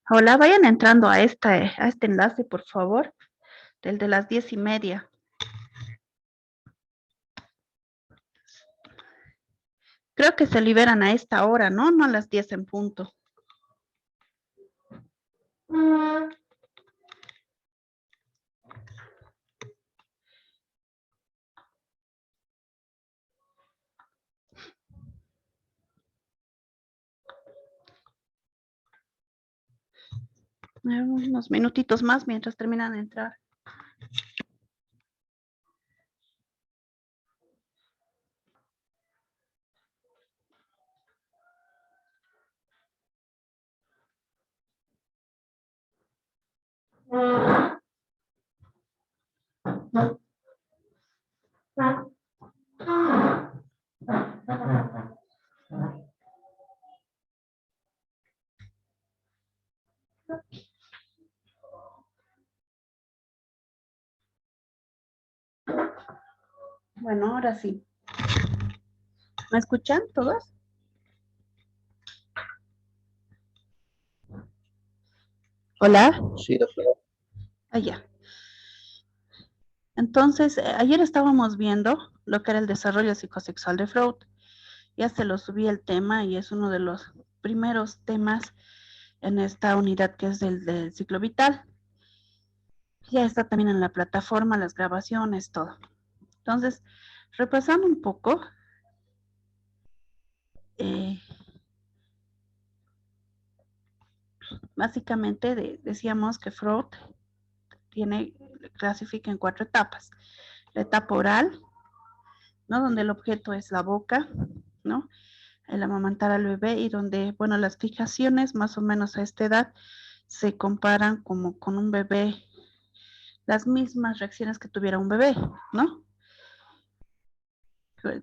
Hola, vayan entrando a este enlace, por favor, del de las 10:30. Creo que se liberan a esta hora, ¿no? No a las 10 en punto. Unos minutitos más mientras terminan de entrar. Bueno, ahora sí. ¿Me escuchan todos? Hola. Sí, doctora. Allá. Entonces, ayer estábamos viendo lo que era el desarrollo psicosexual de Freud. Ya se lo subí el tema y es uno de los primeros temas en esta unidad que es del ciclo vital. Ya está también en la plataforma, las grabaciones, todo. Entonces, repasando un poco, básicamente decíamos que Freud clasifica en 4 etapas. La etapa oral, ¿no? Donde el objeto es la boca, ¿no? El amamantar al bebé y donde, bueno, las fijaciones más o menos a esta edad se comparan como con un bebé, las mismas reacciones que tuviera un bebé, ¿no?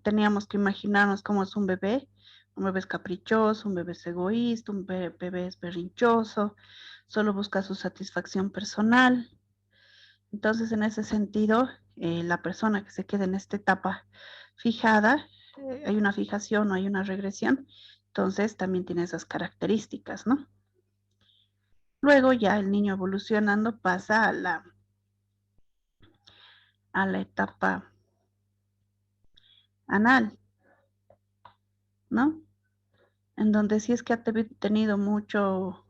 Teníamos que imaginarnos cómo es un bebé es caprichoso, un bebé es egoísta, un bebé es berrinchoso, solo busca su satisfacción personal. Entonces, en ese sentido, la persona que se quede en esta etapa fijada, hay una fijación o hay una regresión, entonces también tiene esas características, ¿no? Luego ya el niño evolucionando pasa a la etapa anal, ¿no? En donde sí es que ha tenido muchos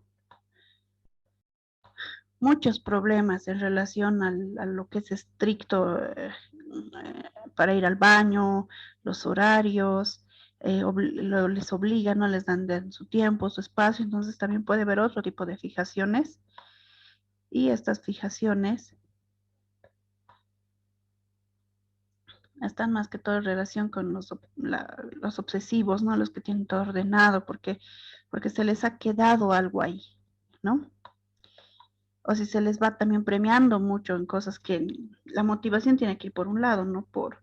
problemas en relación a lo que es estricto para ir al baño, los horarios, les obligan, no les dan su tiempo, su espacio, entonces también puede haber otro tipo de fijaciones y estas fijaciones están más que todo en relación con los obsesivos, ¿no? Los que tienen todo ordenado porque se les ha quedado algo ahí, ¿no? O si se les va también premiando mucho en cosas que la motivación tiene que ir por un lado, no por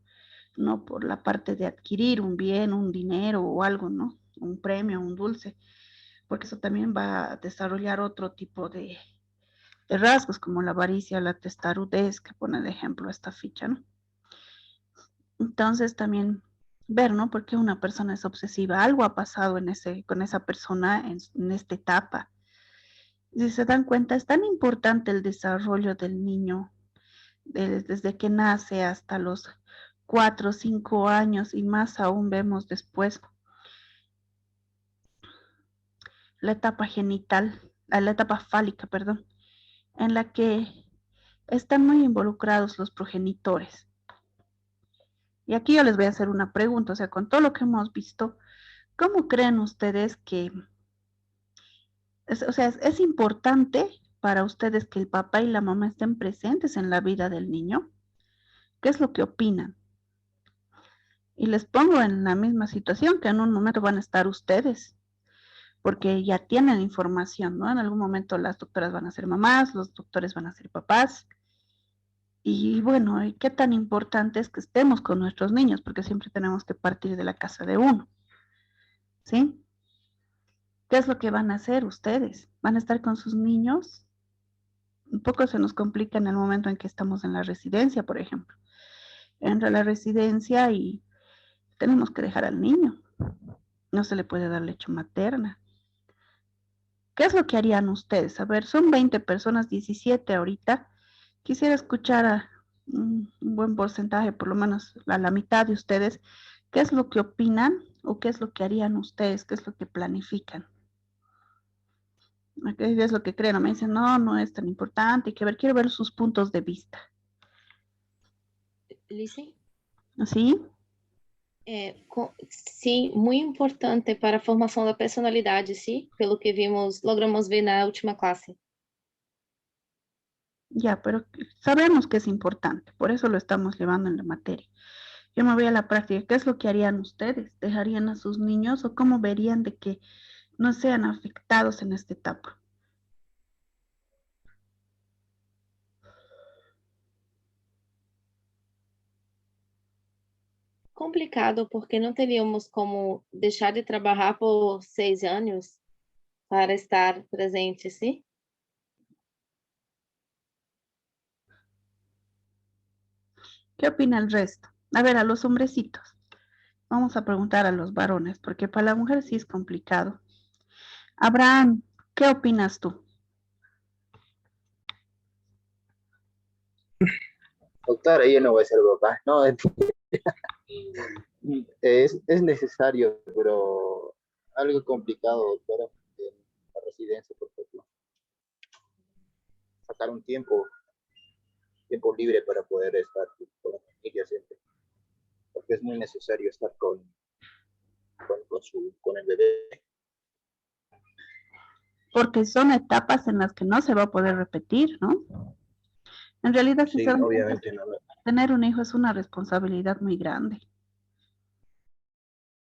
la parte de adquirir un bien, un dinero o algo, ¿no? Un premio, un dulce, porque eso también va a desarrollar otro tipo de rasgos como la avaricia, la testarudez, que pone de ejemplo esta ficha, ¿no? Entonces también ver, ¿no? ¿Por qué una persona es obsesiva? Algo ha pasado con esa persona en esta etapa. Si se dan cuenta, es tan importante el desarrollo del niño desde que nace hasta los 4 o 5 años y más aún vemos después la etapa genital, la etapa fálica, perdón, en la que están muy involucrados los progenitores. Y aquí yo les voy a hacer una pregunta, o sea, con todo lo que hemos visto, ¿cómo creen ustedes que, es importante para ustedes que el papá y la mamá estén presentes en la vida del niño? ¿Qué es lo que opinan? Y les pongo en la misma situación que en un momento van a estar ustedes, porque ya tienen información, ¿no? En algún momento las doctoras van a ser mamás, los doctores van a ser papás. Y bueno, ¿y qué tan importante es que estemos con nuestros niños? Porque siempre tenemos que partir de la casa de uno, ¿sí? ¿Qué es lo que van a hacer ustedes? ¿Van a estar con sus niños? Un poco se nos complica en el momento en que estamos en la residencia, por ejemplo. Entra a la residencia y tenemos que dejar al niño. No se le puede dar leche materna. ¿Qué es lo que harían ustedes? A ver, son 20 personas, 17 ahorita. Quisiera escuchar a un buen porcentaje, por lo menos a la mitad de ustedes. ¿Qué es lo que opinan o qué es lo que harían ustedes? ¿Qué es lo que planifican? ¿Qué es lo que creen? Me dicen, no, no es tan importante. Quiero ver sus puntos de vista. Lizzie? ¿Así? Sim, muito importante para a formação da personalidade, sim, pelo que vimos, logramos ver na última classe. Ya, pero sabemos que es importante, por eso lo estamos llevando en la materia. Yo me voy a la práctica. ¿Qué es lo que harían ustedes? ¿Dejarían a sus niños o cómo verían de que no sean afectados en esta etapa? Complicado, porque não teríamos como deixar de trabalhar por 6 anos para estar presente, sim? ¿Qué opina el resto? A ver, a los hombrecitos. Vamos a preguntar a los varones, porque para la mujer sí es complicado. Abraham, ¿qué opinas tú? Doctora, yo no voy a ser papá. No, es necesario, pero algo complicado, doctora, en la residencia, por ejemplo. Sacar un tiempo libre para poder estar con la familia siempre, porque es muy necesario estar con el bebé. Porque son etapas en las que no se va a poder repetir, ¿no? En realidad, si Sí, se dan cuenta, obviamente no. tener un hijo es una responsabilidad muy grande.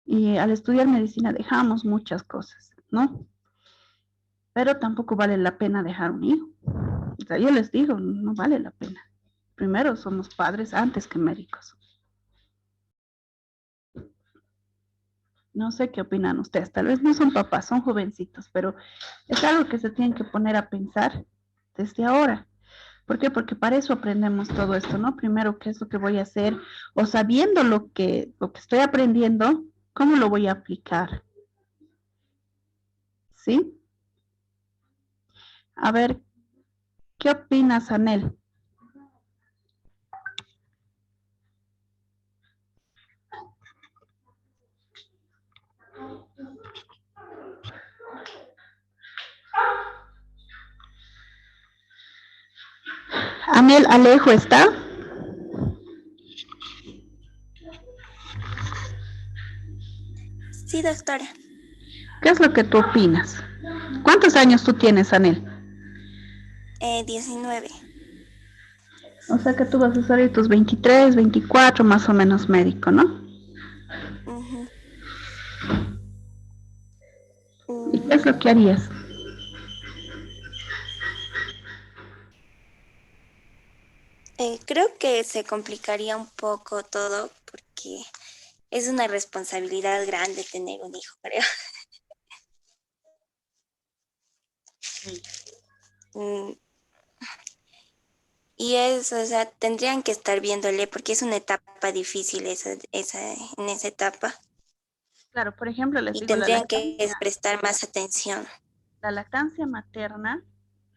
Y al estudiar medicina dejamos muchas cosas, ¿no? Pero tampoco vale la pena dejar un hijo. O sea, yo les digo, no vale la pena. Primero somos padres antes que médicos. No sé qué opinan ustedes. Tal vez no son papás, son jovencitos, pero es algo que se tienen que poner a pensar desde ahora. ¿Por qué? Porque para eso aprendemos todo esto, ¿no? Primero, ¿qué es lo que voy a hacer? O sabiendo lo que estoy aprendiendo, ¿cómo lo voy a aplicar? ¿Sí? A ver, ¿qué opinas, Anel? Anel Alejo, ¿está? Sí, doctora. ¿Qué es lo que tú opinas? ¿Cuántos años tú tienes, Anel? 19. O sea que tú vas a salir tus 23, 24, más o menos médico, ¿no? Ujú. ¿Y qué es lo que harías? Creo que se complicaría un poco todo porque es una responsabilidad grande tener un hijo, creo. Mm, Y eso, o sea, tendrían que estar viéndole porque es una etapa difícil en esa etapa Claro, por ejemplo, les y digo, tendrían que prestar más atención. la lactancia materna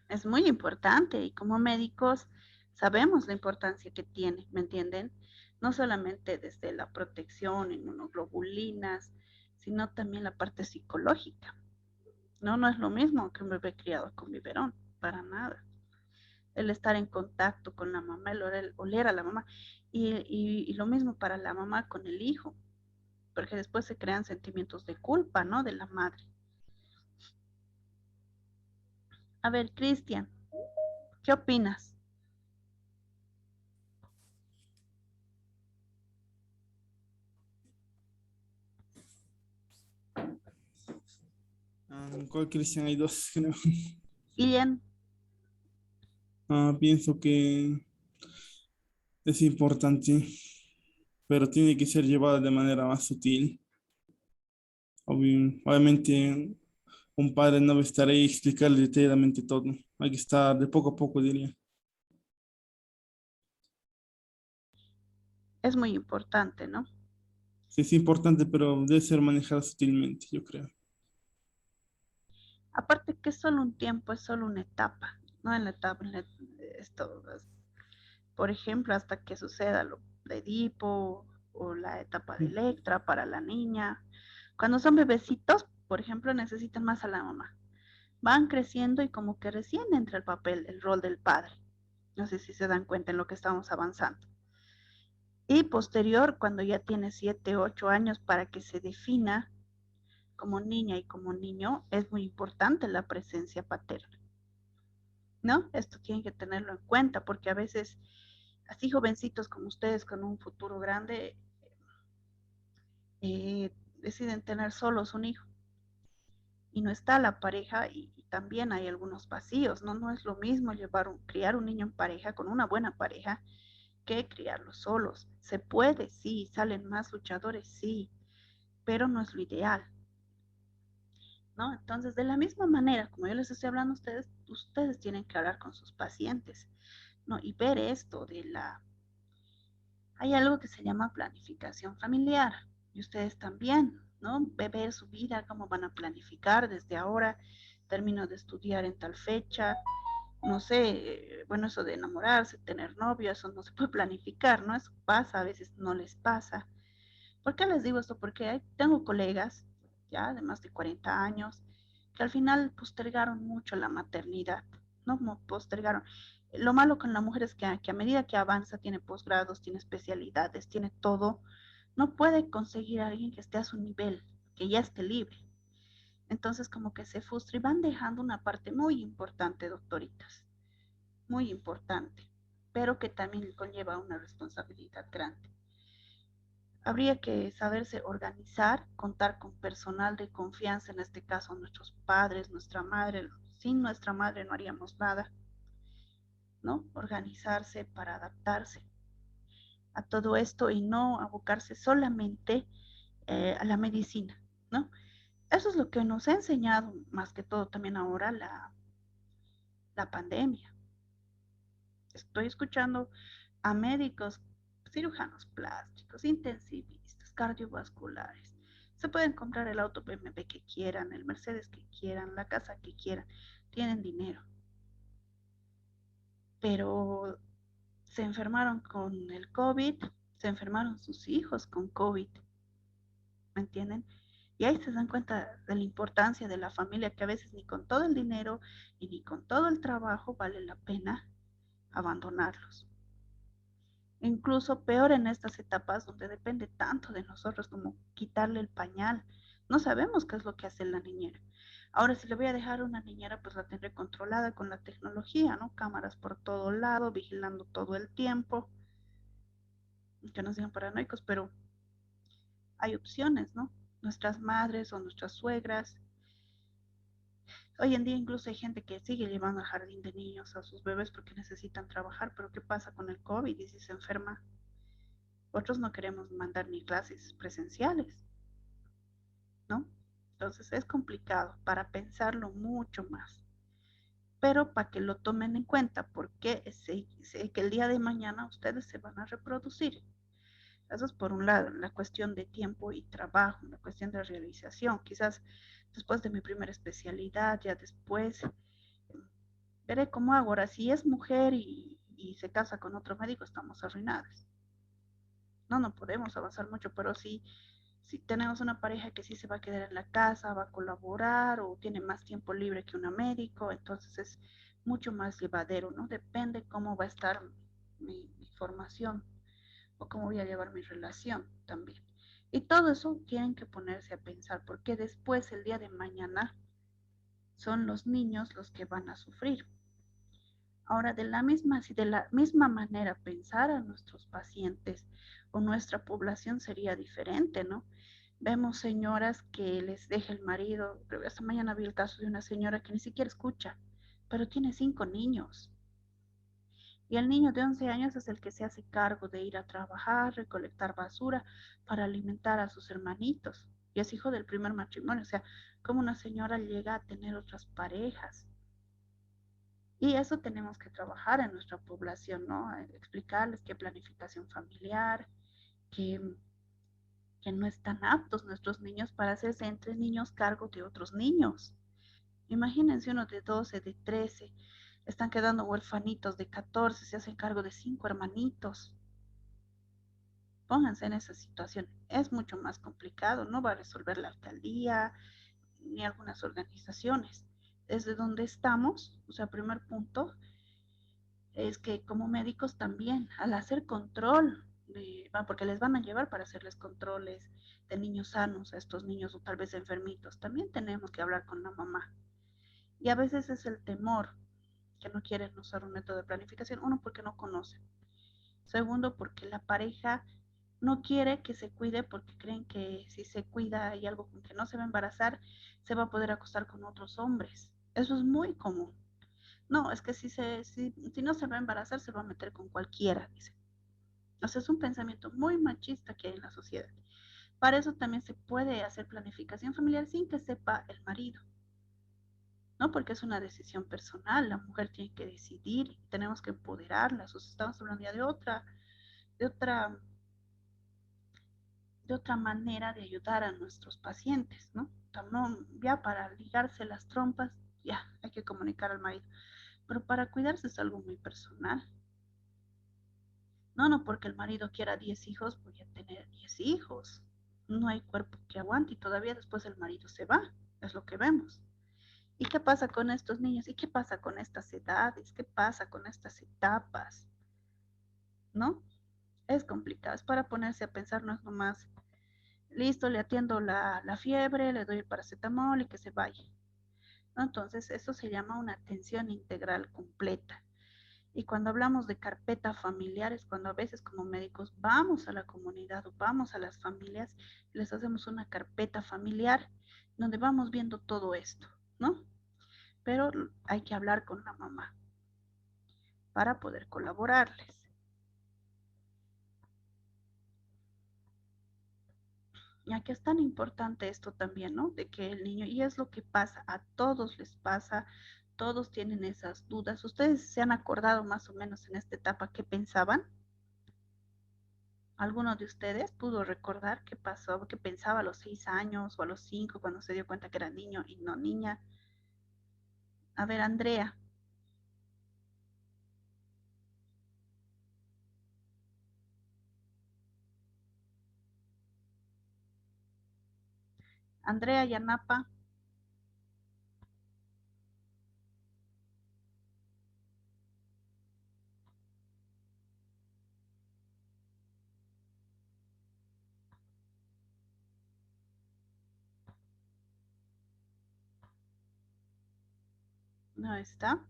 es muy importante y como médicos sabemos la importancia que tiene, ¿me entienden? No solamente desde la protección, inmunoglobulinas, sino también la parte psicológica. No, no es lo mismo que un bebé criado con biberón, para nada. El estar en contacto con la mamá, el oler a la mamá, y lo mismo para la mamá con el hijo, porque después se crean sentimientos de culpa, ¿no? De la madre. A ver, Cristian, ¿qué opinas? ¿Cuál Cristian? Hay dos, creo. Guillén, Pienso que es importante, pero tiene que ser llevada de manera más sutil. Obviamente, un padre no va a estar ahí y explicarle detalladamente todo. Hay que estar de poco a poco, diría. Es muy importante, ¿no? Sí, es importante, pero debe ser manejado sutilmente, yo creo. Aparte que es solo un tiempo, es solo una etapa, ¿no? En la etapa, esto, por ejemplo, hasta que suceda lo de Edipo o la etapa de Electra para la niña. Cuando son bebecitos, por ejemplo, necesitan más a la mamá. Van creciendo y como que recién entra el papel, el rol del padre. No sé si se dan cuenta en lo que estamos avanzando. Y posterior, cuando ya tiene 7, 8 años para que se defina como niña y como niño, es muy importante la presencia paterna, ¿no? Esto tienen que tenerlo en cuenta porque a veces, así jovencitos como ustedes con un futuro grande, deciden tener solos un hijo y no está la pareja y también hay algunos vacíos, ¿no? No es lo mismo criar un niño en pareja con una buena pareja que criarlos solos. Se puede, sí, salen más luchadores, sí, pero no es lo ideal, ¿no? Entonces, de la misma manera, como yo les estoy hablando a ustedes, ustedes tienen que hablar con sus pacientes, ¿no? Y ver esto de la... Hay algo que se llama planificación familiar, y ustedes también, ¿no? Ver su vida, cómo van a planificar desde ahora, termino de estudiar en tal fecha, no sé, bueno, eso de enamorarse, tener novio, eso no se puede planificar, ¿no? Eso pasa, a veces no les pasa. ¿Por qué les digo esto? Porque tengo colegas ya de más de 40 años que al final postergaron mucho la maternidad, ¿no? Como postergaron. Lo malo con la mujer es que a medida que avanza, tiene posgrados, tiene especialidades, tiene todo, no puede conseguir a alguien que esté a su nivel, que ya esté libre. Entonces como que se frustra y van dejando una parte muy importante, doctoritas, muy importante, pero que también conlleva una responsabilidad grande. Habría que saberse organizar, contar con personal de confianza, en este caso nuestros padres, nuestra madre. Sin nuestra madre no haríamos nada, ¿no? Organizarse para adaptarse a todo esto y no abocarse solamente a la medicina, ¿no? Eso es lo que nos ha enseñado más que todo también ahora la pandemia. Estoy escuchando a médicos, cirujanos plásticos, intensivistas, cardiovasculares. Se pueden comprar el auto BMW que quieran, el Mercedes que quieran, la casa que quieran. Tienen dinero. Pero se enfermaron con el COVID, se enfermaron sus hijos con COVID. ¿Me entienden? Y ahí se dan cuenta de la importancia de la familia, que a veces ni con todo el dinero y ni con todo el trabajo vale la pena abandonarlos. Incluso peor en estas etapas donde depende tanto de nosotros como quitarle el pañal. No sabemos qué es lo que hace la niñera. Ahora, si le voy a dejar una niñera, pues la tendré controlada con la tecnología, ¿no? Cámaras por todo lado, vigilando todo el tiempo. Que no sean paranoicos, pero hay opciones, ¿no? Nuestras madres o nuestras suegras. Hoy en día incluso hay gente que sigue llevando al jardín de niños a sus bebés porque necesitan trabajar, pero ¿qué pasa con el COVID? Y si se enferma, otros no queremos mandar ni clases presenciales, ¿no? Entonces es complicado para pensarlo mucho más, pero para que lo tomen en cuenta, porque sé que el día de mañana ustedes se van a reproducir. Eso es por un lado, la cuestión de tiempo y trabajo, la cuestión de realización. Quizás después de mi primera especialidad, ya después veré cómo hago. Ahora, si es mujer y se casa con otro médico, estamos arruinadas. No, no podemos avanzar mucho, pero sí, si tenemos una pareja que sí se va a quedar en la casa, va a colaborar o tiene más tiempo libre que un médico, entonces es mucho más llevadero, ¿no? Depende cómo va a estar mi formación o cómo voy a llevar mi relación también. Y todo eso tienen que ponerse a pensar, porque después, el día de mañana, son los niños los que van a sufrir. Ahora, si de la misma manera pensar a nuestros pacientes o nuestra población sería diferente, ¿no? Vemos señoras que les deja el marido. Esta mañana vi el caso de una señora que ni siquiera escucha, pero tiene 5 niños. Y el niño de 11 años es el que se hace cargo de ir a trabajar, recolectar basura para alimentar a sus hermanitos. y es hijo del primer matrimonio. O sea, como una señora llega a tener otras parejas. Y eso tenemos que trabajar en nuestra población, ¿no? Explicarles qué planificación familiar, que, que no están aptos nuestros niños para hacerse entre niños cargo de otros niños. Imagínense uno de 12, de 13, están quedando huerfanitos de 14, se hacen cargo de 5 hermanitos. Pónganse en esa situación. Es mucho más complicado, no va a resolver la alcaldía ni algunas organizaciones. Desde donde estamos, o sea, primer punto, es que como médicos también, al hacer control, porque les van a llevar para hacerles controles de niños sanos a estos niños o tal vez enfermitos, también tenemos que hablar con la mamá. Y a veces es el temor que no quieren usar un método de planificación. Uno, porque no conocen. Segundo, porque la pareja no quiere que se cuide porque creen que si se cuida y algo con que no se va a embarazar, se va a poder acostar con otros hombres. Eso es muy común. No, es que si no se va a embarazar, se va a meter con cualquiera, dice. O sea, es un pensamiento muy machista que hay en la sociedad. Para eso también se puede hacer planificación familiar sin que sepa el marido, ¿no? Porque es una decisión personal, la mujer tiene que decidir, tenemos que empoderarla. O sea, estamos hablando ya de otra, de otra manera de ayudar a nuestros pacientes, ¿no? No, ya para ligarse las trompas, ya hay que comunicar al marido. Pero para cuidarse es algo muy personal. No, no porque el marido quiera 10 hijos, voy a tener 10 hijos. No hay cuerpo que aguante y todavía después el marido se va. Es lo que vemos. ¿Y qué pasa con estos niños? ¿Y qué pasa con estas edades? ¿Qué pasa con estas etapas? ¿No? Es complicado. Es para ponerse a pensar, no es nomás, listo, le atiendo la fiebre, le doy el paracetamol y que se vaya. ¿No? Entonces, eso se llama una atención integral completa. Y cuando hablamos de carpeta familiar es cuando a veces como médicos vamos a la comunidad o vamos a las familias y les hacemos una carpeta familiar donde vamos viendo todo esto, ¿no? Pero hay que hablar con la mamá para poder colaborarles. Ya que es tan importante esto también, ¿no? De que el niño, y es lo que pasa, a todos les pasa, todos tienen esas dudas. ¿Ustedes se han acordado más o menos en esta etapa qué pensaban? ¿Alguno de ustedes pudo recordar qué pasó, qué pensaba a los 6 años o a los 5 cuando se dio cuenta que era niño y no niña? A ver, Andrea. Andrea Yanapa. No está.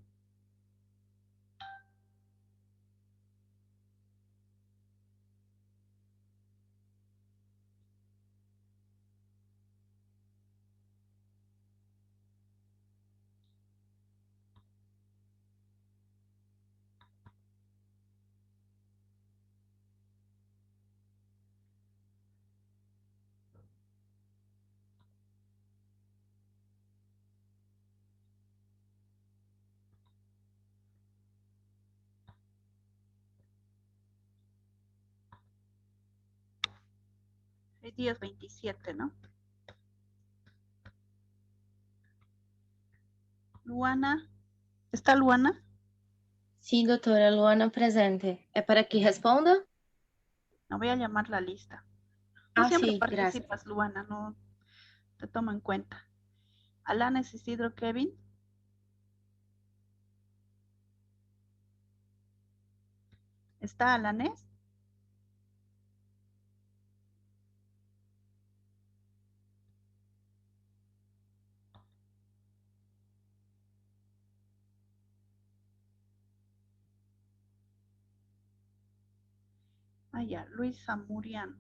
Hoy día es 27, ¿no? Luana. ¿Está Luana? Sim, doutora Luana presente. É para que responda? No voy a llamar la lista. Tú Ah, siempre sí, gracias. participas, Luana, no te tomo en cuenta. Alanes Isidro Kevin. ¿Está Alanes? Ah, ya, Luis Zamuriano.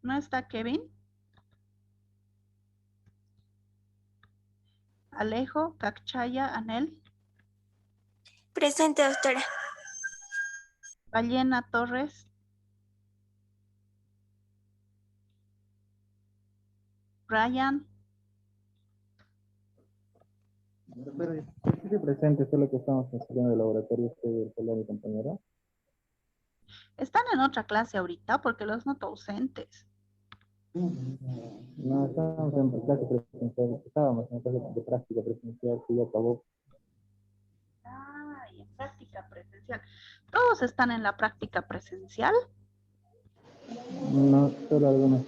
¿No está Kevin? Alejo, Cacchaya, Anel. Presente, doctora. Ballena Torres. Brian. Pero estoy presente, solo que estamos estudiando el laboratorio, estoy con mi compañera. Están en otra clase ahorita porque los noto ausentes. No, estábamos en clase presencial, estábamos en clase de práctica presencial que ya acabó. Ah, y en práctica presencial. ¿Todos están en la práctica presencial? No, solo algunos.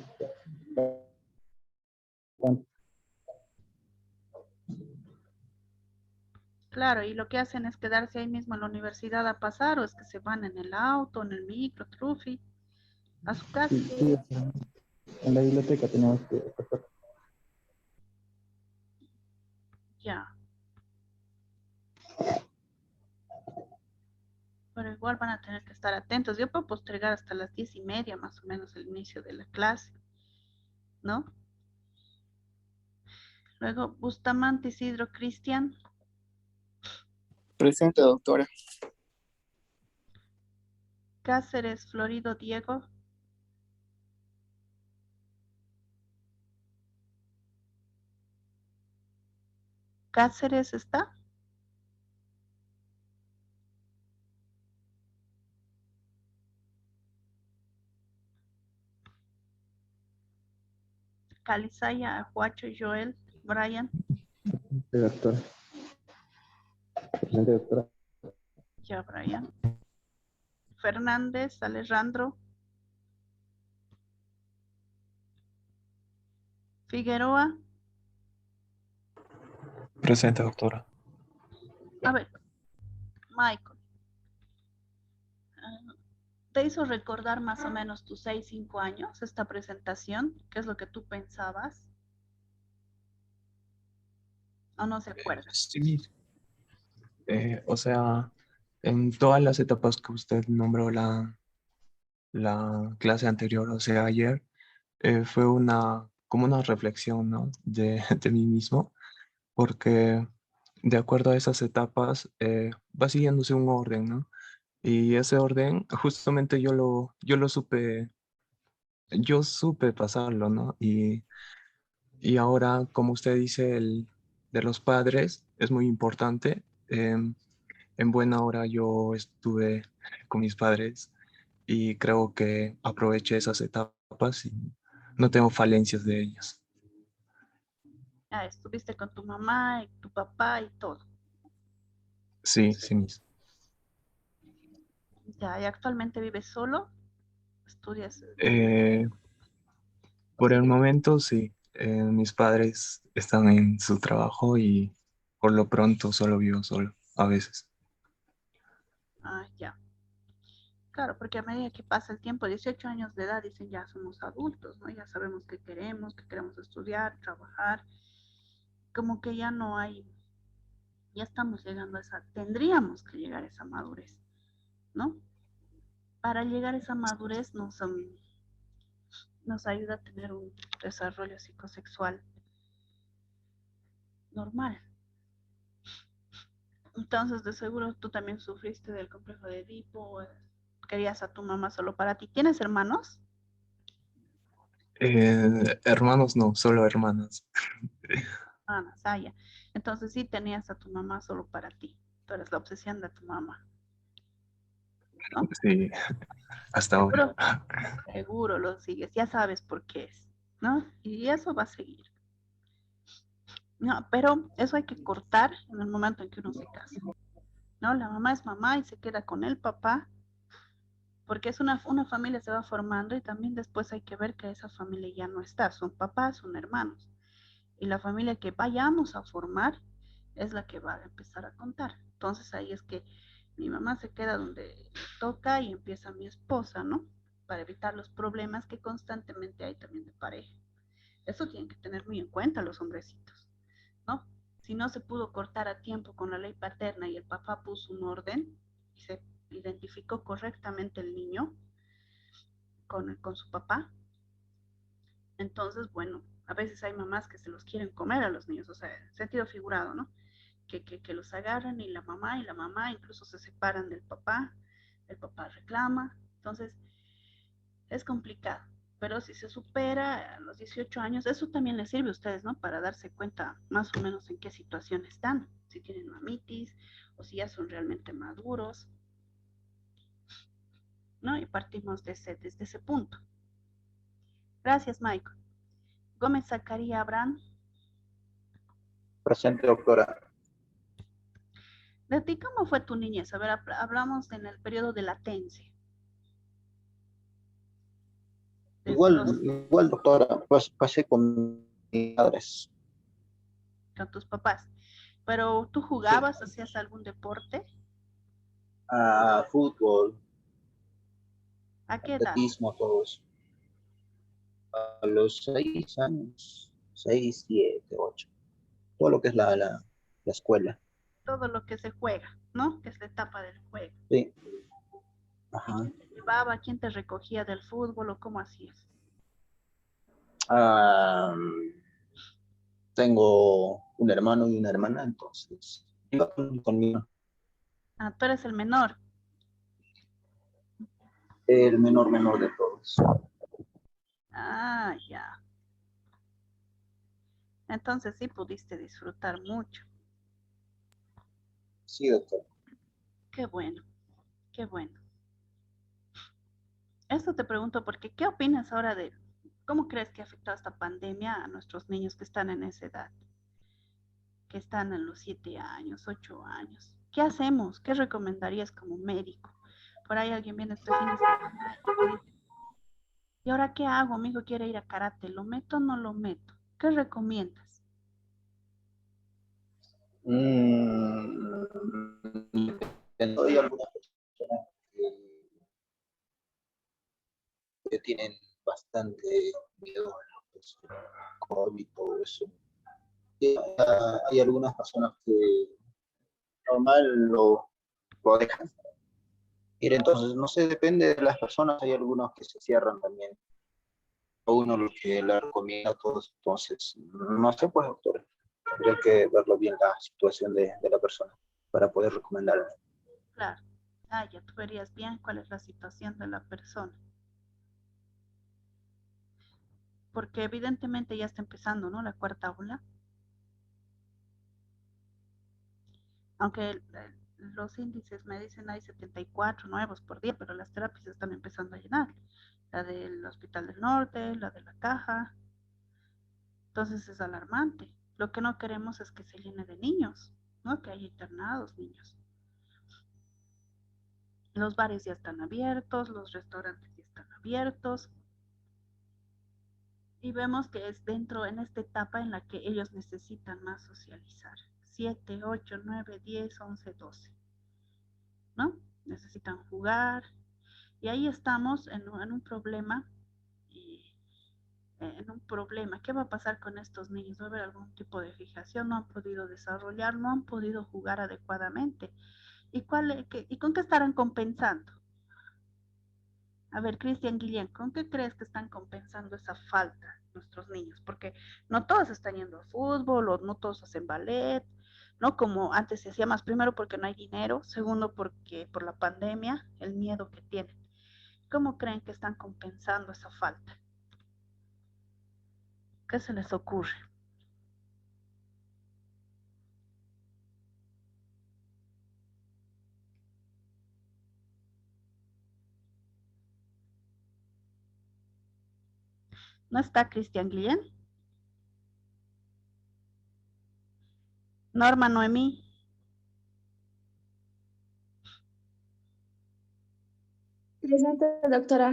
Claro, y lo que hacen es quedarse ahí mismo en la universidad a pasar, o es que se van en el auto, en el micro, trufi, a su casa. Sí, sí, en la biblioteca teníamos que pasar. Ya. Pero igual van a tener que estar atentos. Yo puedo postergar hasta las 10:30 más o menos el inicio de la clase, ¿no? Luego, Bustamante Isidro Cristian. Presente, doctora. Cáceres Florido Diego. Cáceres está. Calizaya Ajuacho Joel Brian. Sí, doctora. Presente, doctora. Ya, Brian. Fernández Alejandro. Figueroa. Presente, doctora. A ver, Michael. ¿Te hizo recordar más o menos tus 6, 5 años esta presentación? ¿Qué es lo que tú pensabas? ¿O no se acuerdas? Sí. O sea, en todas las etapas que usted nombró la clase anterior, o sea, ayer, fue como una reflexión, ¿no? De mí mismo, porque de acuerdo a esas etapas va siguiéndose un orden, ¿no? Y ese orden, justamente yo supe pasarlo, ¿no? Y ahora, como usted dice, el de los padres es muy importante. En buena hora yo estuve con mis padres y creo que aproveché esas etapas y no tengo falencias de ellas. Ah, estuviste con tu mamá y tu papá y todo. Sí, sí, Ya, y actualmente vives solo, estudias Eh, o por el sigues. momento, sí. Mis padres están en su trabajo y por lo pronto solo vivo solo, a veces. Ah, ya. Claro, porque a medida que pasa el tiempo, 18 años de edad, dicen ya somos adultos, ¿no? Ya sabemos qué queremos estudiar, trabajar. Como que ya no hay, ya estamos llegando a esa, tendríamos que llegar a esa madurez, ¿no? Para llegar a esa madurez nos ayuda a tener un desarrollo psicosexual normal. Entonces, de seguro tú también sufriste del complejo de Edipo, querías a tu mamá solo para ti. ¿Tienes hermanos? Hermanos no, solo hermanas. Ah, Nasaya. Entonces sí tenías a tu mamá solo para ti. Tú eres la obsesión de tu mamá, ¿no? Sí, hasta ahora. Seguro, seguro lo sigues, ya sabes por qué es, ¿no? Y eso va a seguir. No, pero eso hay que cortar en el momento en que uno se casa, ¿no? La mamá es mamá y se queda con el papá, porque es una familia se va formando y también después hay que ver que esa familia ya no está, son papás, son hermanos. Y la familia que vayamos a formar es la que va a empezar a contar. Entonces ahí es que mi mamá se queda donde toca y empieza mi esposa, ¿no? Para evitar los problemas que constantemente hay también de pareja. Eso tienen que tener muy en cuenta los hombrecitos, ¿no? Si no se pudo cortar a tiempo con la ley paterna y el papá puso un orden y se identificó correctamente el niño con su papá, entonces, bueno, a veces hay mamás que se los quieren comer a los niños, o sea, en sentido figurado, ¿no? que los agarran y la mamá incluso se separan del papá, el papá reclama, entonces es complicado. Pero si se supera a los 18 años, eso también les sirve a ustedes, ¿no? Para darse cuenta más o menos en qué situación están, si tienen mamitis o si ya son realmente maduros, ¿no? Y partimos desde ese punto. Gracias, Michael. Gómez Zacarías Abraham. Presente, doctora. ¿De ti cómo fue tu niñez? A ver, hablamos en el periodo de latencia. Igual, doctora, pues pasé con mis padres. Con tus papás. Pero tú jugabas, hacías algún deporte. Fútbol, ¿A qué edad? atletismo, todo eso. A los 6 años, 6, 7, 8. Todo lo que es la escuela. Todo lo que se juega, ¿no? Que es la etapa del juego. Sí. ¿Y Ajá. quién te llevaba? ¿Quién te recogía del fútbol o cómo hacías? Tengo un hermano y una hermana, entonces iba conmigo. Ah, tú eres el menor. El menor de todos. Ah, ya. Entonces sí pudiste disfrutar mucho. Sí, doctor. Qué bueno, qué bueno. Esto te pregunto porque, ¿qué opinas ahora de cómo crees que ha afectado esta pandemia a nuestros niños que están en esa edad? Que están en los 7 años, 8 años. ¿Qué hacemos? ¿Qué recomendarías como médico? Por ahí alguien viene este fin de semana y dice, ¿y ahora qué hago? Mi hijo quiere ir a karate, ¿lo meto o no lo meto? ¿Qué recomiendas? Hay algunas personas que tienen bastante miedo a lo que es COVID y todo eso. Y hay algunas personas que normal lo dejan ir, entonces no sé, depende de las personas, hay algunos que se cierran también. A uno lo que le recomienda a todos, entonces no sé, pues doctor, tendría que verlo bien la situación de la persona para poder recomendarle. Claro. Ah, ya tú verías bien cuál es la situación de la persona. Porque evidentemente ya está empezando, ¿no? La cuarta ola. Aunque los índices me dicen hay 74 nuevos por día, pero las terapias están empezando a llenar. La del Hospital del Norte, la de la Caja. Entonces es alarmante. Lo que no queremos es que se llene de niños, ¿no? Que haya internados niños. Los bares ya están abiertos, los restaurantes ya están abiertos. Y vemos que es dentro, en esta etapa en la que ellos necesitan más socializar. 7, 8, 9, 10, 11, 12. ¿No? Necesitan jugar. Y ahí estamos en un problema. En un problema. ¿Qué va a pasar con estos niños? ¿Va a haber algún tipo de fijación? No han podido desarrollar, no han podido jugar adecuadamente. ¿Y con qué estarán compensando? A ver, Cristian Guillén, ¿con qué crees que están compensando esa falta nuestros niños? Porque no todos están yendo a fútbol o no todos hacen ballet, ¿no? Como antes se hacía más, primero porque no hay dinero, segundo porque por la pandemia, el miedo que tienen. ¿Cómo creen que están compensando esa falta? ¿Qué se les ocurre? ¿No está Cristian Guillén? Norma Noemí. Presente, doctora.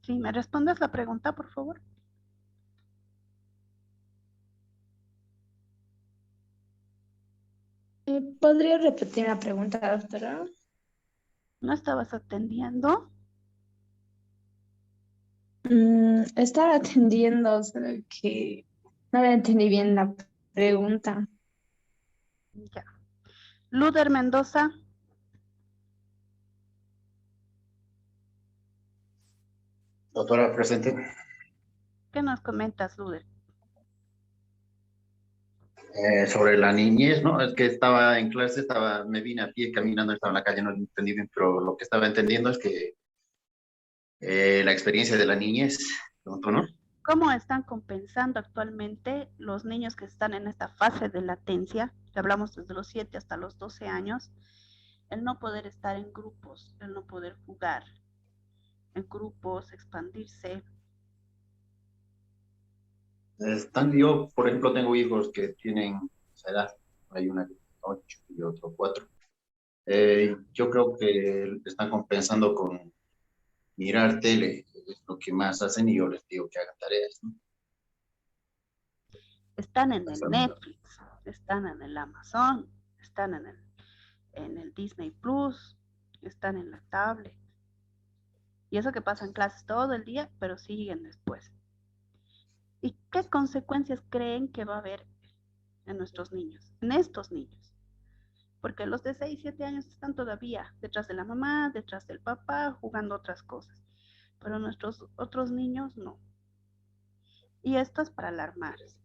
Sí, ¿me respondes la pregunta, por favor? ¿Podría repetir la pregunta, doctora? ¿No estabas atendiendo? Estaba atendiendo, solo que no le entendí bien la pregunta. Ya. Luder Mendoza. Doctora, presente. ¿Qué nos comentas, Luder? Sobre la niñez, ¿no? Es que estaba en clase, me vine a pie caminando, estaba en la calle, no entendí bien, pero lo que estaba entendiendo es que la experiencia de la niñez, pronto, ¿no? ¿Cómo están compensando actualmente los niños que están en esta fase de latencia, que hablamos desde los 7 hasta los 12 años, el no poder estar en grupos, el no poder jugar en grupos, expandirse? Yo, por ejemplo, tengo hijos que tienen esa edad, hay una de 8 y otro 4. Yo creo que están compensando con mirar tele, es lo que más hacen y yo les digo que hagan tareas, ¿no? Están en el Netflix, están en el Amazon, están en el Disney Plus, están en la tablet. Y eso que pasan clases todo el día, pero siguen después. ¿Y qué consecuencias creen que va a haber en nuestros niños, en estos niños? Porque los de 6, 7 años están todavía detrás de la mamá, detrás del papá, jugando otras cosas. Pero nuestros otros niños no. Y esto es para alarmarse.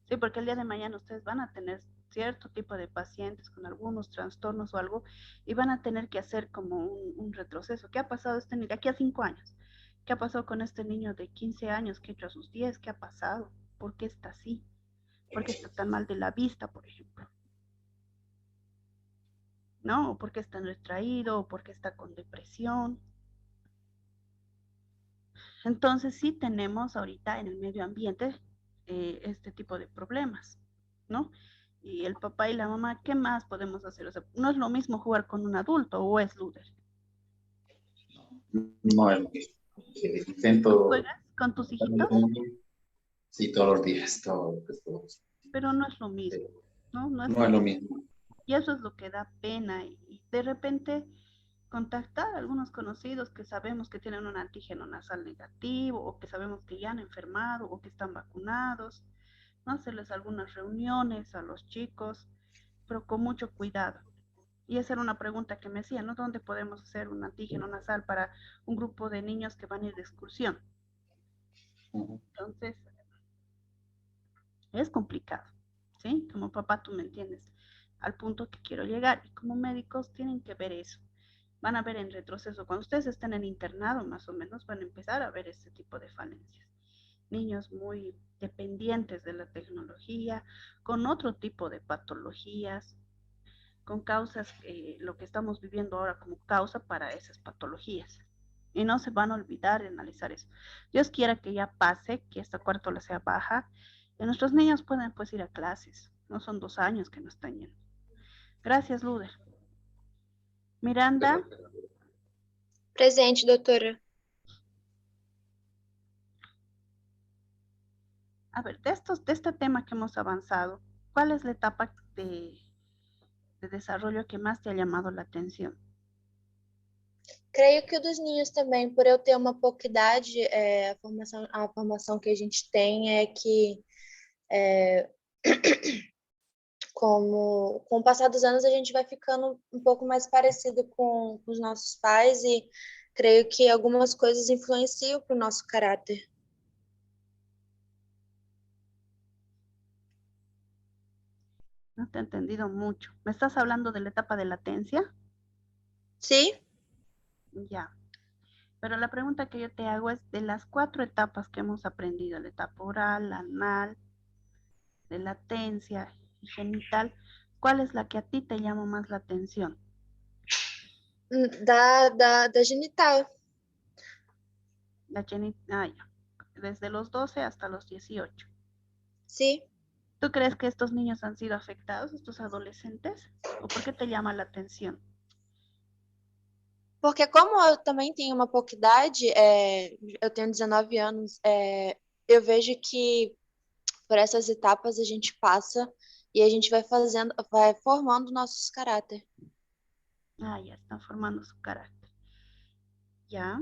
Sí, porque el día de mañana ustedes van a tener cierto tipo de pacientes con algunos trastornos o algo y van a tener que hacer como un retroceso. ¿Qué ha pasado este niño de aquí a 5 años? ¿Qué ha pasado con este niño de 15 años que entra a sus 10? ¿Qué ha pasado? ¿Por qué está así? ¿Por qué está tan mal de la vista, por ejemplo? ¿No? ¿O por qué está retraído? ¿O por qué está con depresión? Entonces sí tenemos ahorita en el medio ambiente este tipo de problemas, ¿no? Y el papá y la mamá, ¿qué más podemos hacer? O sea, no es lo mismo jugar con un adulto, ¿o es, Luder? No es lo mismo. Intento... ¿Juegas con tus hijitos? Sí, todos los días, todos. Pero no es lo mismo, ¿no? No es No es lo mismo. Y eso es lo que da pena. Y de repente contactar a algunos conocidos que sabemos que tienen un antígeno nasal negativo o que sabemos que ya han enfermado o que están vacunados, ¿no? Hacerles algunas reuniones a los chicos, pero con mucho cuidado. Y esa era una pregunta que me hacía, ¿no? ¿Dónde podemos hacer un antígeno nasal para un grupo de niños que van a ir de excursión? Entonces, es complicado, ¿sí? Como papá tú me entiendes al punto que quiero llegar. Y como médicos tienen que ver eso. Van a ver en retroceso. Cuando ustedes estén en internado, más o menos, van a empezar a ver este tipo de falencias. Niños muy dependientes de la tecnología, con otro tipo de patologías, con causas, lo que estamos viviendo ahora como causa para esas patologías. Y no se van a olvidar de analizar eso. Dios quiera que ya pase, que esta cuarta ola sea baja, y nuestros niños pueden pues ir a clases. No son 2 años que no están yendo. Gracias, Luder. Miranda. Presente, doutora. A ver, de este tema que hemos avanzado, ¿cuál es la etapa de desarrollo que más te ha llamado la atención? Creio que o dos ninhos também, por eu ter uma pouca idade, a formação que a gente tem é que, com o passar dos anos, a gente vai ficando um pouco mais parecido com os nossos pais e creio que algumas coisas influenciam para o nosso caráter. No te he entendido mucho. ¿Me estás hablando de la etapa de latencia? Sí. Ya. Pero la pregunta que yo te hago es, de las 4 etapas que hemos aprendido, la etapa oral, anal, de latencia y genital, ¿cuál es la que a ti te llama más la atención? Da genital. La genital, ya. Desde los 12 hasta los 18. Sí. ¿Tú crees que estos niños han sido afectados, estos adolescentes? ¿O por qué te llama la atención? Porque como eu também tenho uma pouca idade, eu tenho 19 anos, eu vejo que por essas etapas a gente passa e a gente vai formando nossos caráter. Ah, ya están formando su carácter. Ya.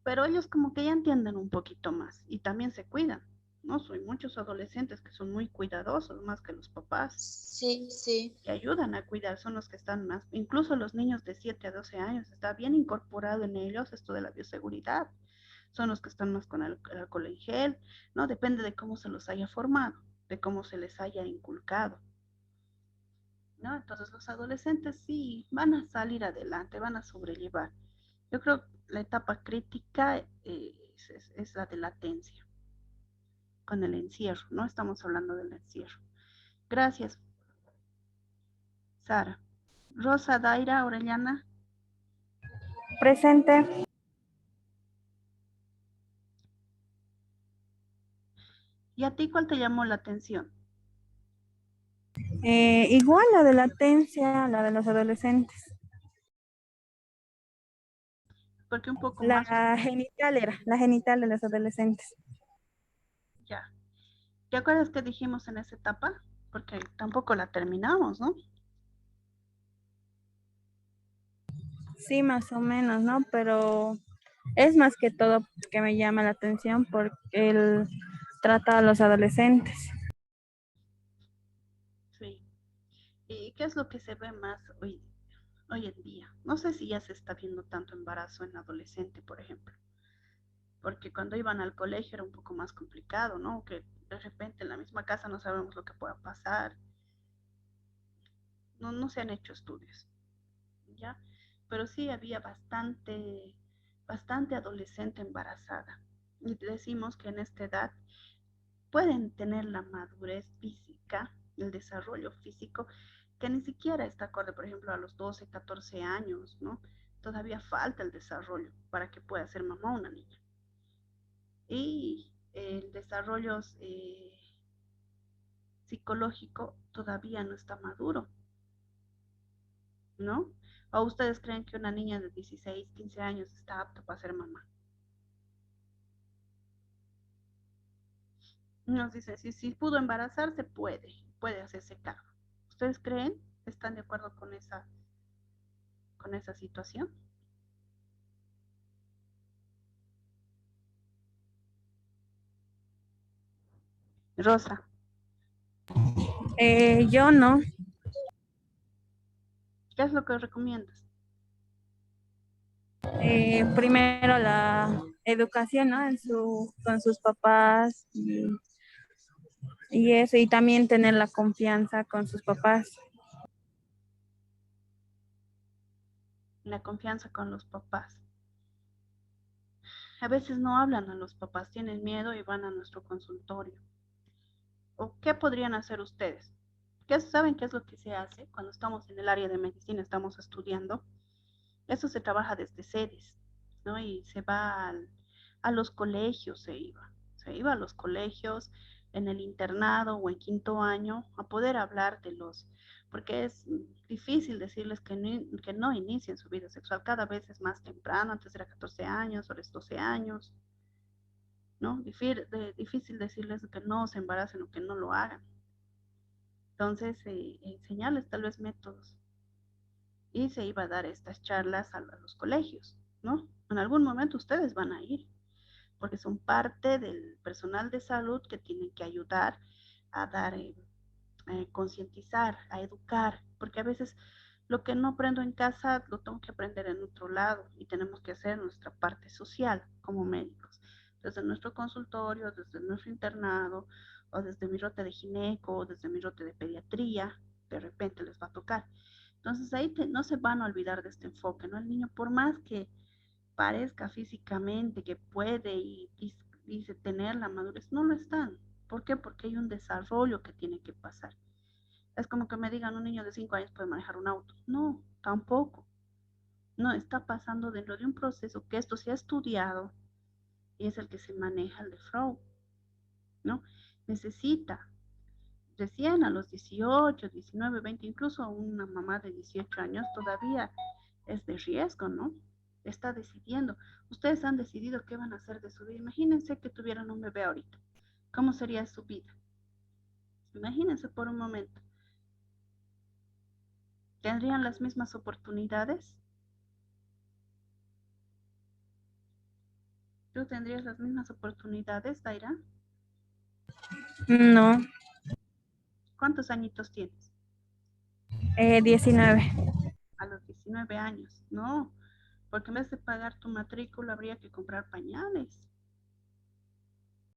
Pero ellos como que ya entienden un poquito más y también se cuidan, ¿no? Hay muchos adolescentes que son muy cuidadosos, más que los papás. Sí, sí. Que ayudan a cuidar, son los que están más, incluso los niños de 7 a 12 años, está bien incorporado en ellos esto de la bioseguridad. Son los que están más con el alcohol en gel, ¿no? Depende de cómo se los haya formado. de cómo se les haya inculcado, ¿no? Entonces los adolescentes sí van a salir adelante, van a sobrellevar. Yo creo que la etapa crítica es la de latencia, con el encierro, ¿no? Estamos hablando del encierro. Gracias, Sara. Rosa, Daira, Orellana. Presente. ¿Y a ti cuál te llamó la atención? Igual la de latencia, la de los adolescentes. Porque un poco La más... genital era, la genital de los adolescentes. Ya. ¿Te acuerdas que dijimos en esa etapa? Porque tampoco la terminamos, ¿no? Sí, más o menos, ¿no? Pero es más que todo que me llama la atención porque él trata a los adolescentes. Sí. ¿Y qué es lo que se ve más hoy en día? No sé si ya se está viendo tanto embarazo en adolescente, por ejemplo. Porque cuando iban al colegio era un poco más complicado, ¿no? Que de repente en la misma casa no sabemos lo que pueda pasar. No se han hecho estudios, ¿ya? Pero sí había bastante adolescente embarazada. Y decimos que en esta edad pueden tener la madurez física, el desarrollo físico, que ni siquiera está acorde, por ejemplo, a los 12, 14 años, ¿no? Todavía falta el desarrollo para que pueda ser mamá una niña. Y el desarrollo psicológico todavía no está maduro, ¿no? ¿O ustedes creen que una niña de 16, 15 años está apta para ser mamá? Nos dice, si pudo embarazarse, puede hacerse cargo. ¿Ustedes creen? ¿Están de acuerdo con esa situación? Rosa. Yo no. ¿Qué es lo que recomiendas? Primero la educación, ¿no? Con sus papás y eso, y también tener la confianza con sus papás. La confianza con los papás. A veces no hablan a los papás, tienen miedo y van a nuestro consultorio. ¿O qué podrían hacer ustedes? ¿Saben qué es lo que se hace cuando estamos en el área de medicina, estamos estudiando? Eso se trabaja desde sedes, ¿no? Y se va a los colegios, se iba a los colegios en el internado o en quinto año a poder hablar porque es difícil decirles que no inicien su vida sexual, cada vez es más temprano, antes era 14 años, ahora es 12 años, ¿no? Difícil decirles que no se embaracen o que no lo hagan. Entonces, enseñarles tal vez métodos. Y se iba a dar estas charlas a los colegios, ¿no? En algún momento ustedes van a ir, porque son parte del personal de salud que tienen que ayudar a dar, concientizar, a educar, porque a veces lo que no aprendo en casa lo tengo que aprender en otro lado y tenemos que hacer nuestra parte social como médicos, desde nuestro consultorio, desde nuestro internado, o desde mi rote de gineco, o desde mi rote de pediatría, de repente les va a tocar. Entonces ahí no se van a olvidar de este enfoque, ¿no? El niño, por más que parezca físicamente que puede y dice tener la madurez, no lo están. ¿Por qué? Porque hay un desarrollo que tiene que pasar. Es como que me digan un niño de 5 años puede manejar un auto. No, tampoco. No, está pasando dentro de un proceso que esto se ha estudiado y es el que se maneja el de Freud, ¿no? Necesita recién a los 18, 19, 20, incluso una mamá de 18 años todavía es de riesgo, ¿no? Está decidiendo. Ustedes han decidido qué van a hacer de su vida. Imagínense que tuvieran un bebé ahorita. ¿Cómo sería su vida? Imagínense por un momento. ¿Tendrían las mismas oportunidades? ¿Tú tendrías las mismas oportunidades, Daira? No. ¿Cuántos añitos tienes? 19. A los 19 años. No, porque en vez de pagar tu matrícula habría que comprar pañales.